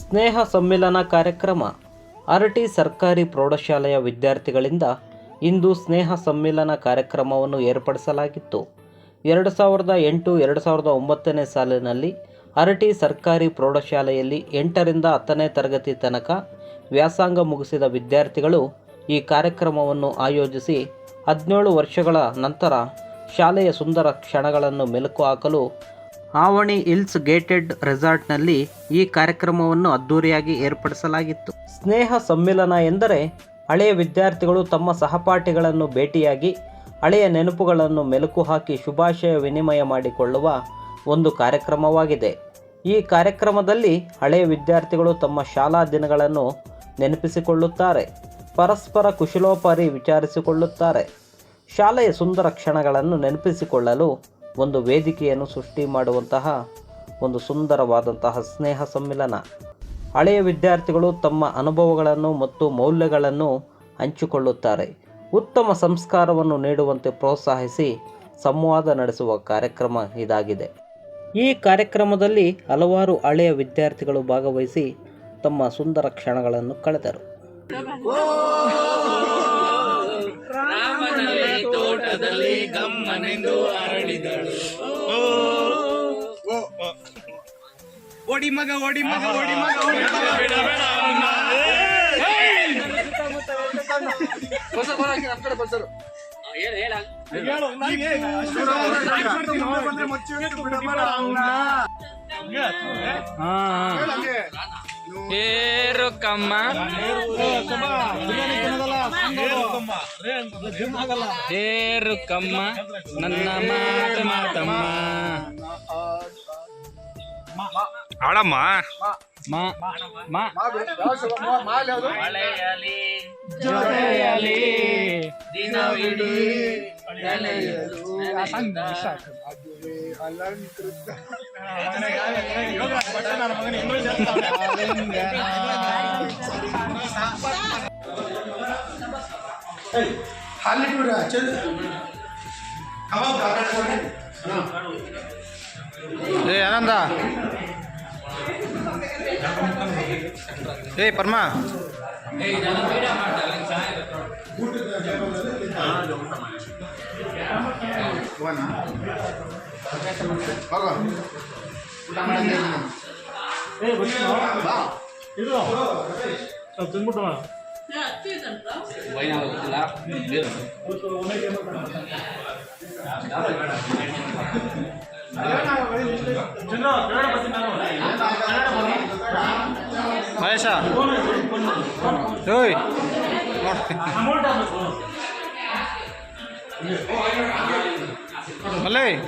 ಸ್ನೇಹ ಸಮ್ಮಿಲನ ಕಾರ್ಯಕ್ರಮ ಅರಟಿ ಸರ್ಕಾರಿ ಪ್ರೌಢಶಾಲೆಯ ವಿದ್ಯಾರ್ಥಿಗಳಿಂದ ಇಂದು ಸ್ನೇಹ ಸಮ್ಮಿಲನ ಕಾರ್ಯಕ್ರಮವನ್ನು ಏರ್ಪಡಿಸಲಾಗಿತ್ತು. 2008-2009 ಸಾಲಿನಲ್ಲಿ ಅರಟಿ ಸರ್ಕಾರಿ ಪ್ರೌಢಶಾಲೆಯಲ್ಲಿ 8ರಿಂದ 10ನೇ ತರಗತಿ ತನಕ ವ್ಯಾಸಂಗ ಮುಗಿಸಿದ ವಿದ್ಯಾರ್ಥಿಗಳು ಈ ಕಾರ್ಯಕ್ರಮವನ್ನು ಆಯೋಜಿಸಿ 17 ವರ್ಷಗಳ ನಂತರ ಶಾಲೆಯ ಸುಂದರ ಕ್ಷಣಗಳನ್ನು ಮೆಲುಕು ಹಾಕಲು ಆವಣಿ ಹಿಲ್ಸ್ ಗೇಟೆಡ್ ರೆಸಾರ್ಟ್ನಲ್ಲಿ ಈ ಕಾರ್ಯಕ್ರಮವನ್ನು ಅದ್ದೂರಿಯಾಗಿ ಏರ್ಪಡಿಸಲಾಗಿತ್ತು. ಸ್ನೇಹ ಸಮ್ಮಿಲನ ಎಂದರೆ ಹಳೆಯ ವಿದ್ಯಾರ್ಥಿಗಳು ತಮ್ಮ ಸಹಪಾಠಿಗಳನ್ನು ಭೇಟಿಯಾಗಿ ಹಳೆಯ ನೆನಪುಗಳನ್ನು ಮೆಲುಕು ಹಾಕಿ ಶುಭಾಶಯ ವಿನಿಮಯ ಮಾಡಿಕೊಳ್ಳುವ ಒಂದು ಕಾರ್ಯಕ್ರಮವಾಗಿದೆ. ಈ ಕಾರ್ಯಕ್ರಮದಲ್ಲಿ ಹಳೆಯ ವಿದ್ಯಾರ್ಥಿಗಳು ತಮ್ಮ ಶಾಲಾ ದಿನಗಳನ್ನು ನೆನಪಿಸಿಕೊಳ್ಳುತ್ತಾರೆ, ಪರಸ್ಪರ ಕುಶಲೋಪರಿ ವಿಚಾರಿಸಿಕೊಳ್ಳುತ್ತಾರೆ. ಶಾಲೆಯ ಸುಂದರ ಕ್ಷಣಗಳನ್ನು ನೆನಪಿಸಿಕೊಳ್ಳಲು ಒಂದು ವೇದಿಕೆಯನ್ನು ಸೃಷ್ಟಿ ಮಾಡುವಂತಹ ಒಂದು ಸುಂದರವಾದಂತಹ ಸ್ನೇಹ ಸಮ್ಮಿಲನ. ಹಳೆಯ ವಿದ್ಯಾರ್ಥಿಗಳು ತಮ್ಮ ಅನುಭವಗಳನ್ನು ಮತ್ತು ಮೌಲ್ಯಗಳನ್ನು ಹಂಚಿಕೊಳ್ಳುತ್ತಾರೆ. ಉತ್ತಮ ಸಂಸ್ಕಾರವನ್ನು ನೀಡುವಂತೆ ಪ್ರೋತ್ಸಾಹಿಸಿ ಸಂವಾದ ನಡೆಸುವ ಕಾರ್ಯಕ್ರಮ ಇದಾಗಿದೆ. ಈ ಕಾರ್ಯಕ್ರಮದಲ್ಲಿ ಹಲವಾರು ಹಳೆಯ ವಿದ್ಯಾರ್ಥಿಗಳು ಭಾಗವಹಿಸಿ ತಮ್ಮ ಸುಂದರ ಕ್ಷಣಗಳನ್ನು ಕಳೆದರು. ತೋಟದಲ್ಲಿ ಗಮ್ಮನೆಂದು ಅರಳಿದಳು. ಓಡಿ ಮಗ ಓಡಿ ಮಗ ಓಡಿ ಮಗ ಓಡಿ ಮಗ ಏರುಕಮ್ಮ ಏರುಕಮ್ಮ ನನ್ನ ಮಾತ ಮಾತಮ್ಮ ಆಡಮ್ಮ ಮಳೆಯಲಿ ಜೊತೆಯಲಿ ದಿನವಿಡೀ ಆನಂದ ಏ ಪರ್ಮ ತಿಂದ್ಬಿಟ್ಟು ಮಹೇಶ ಓಯ್ ಮಲ್ಲೇ ಏನು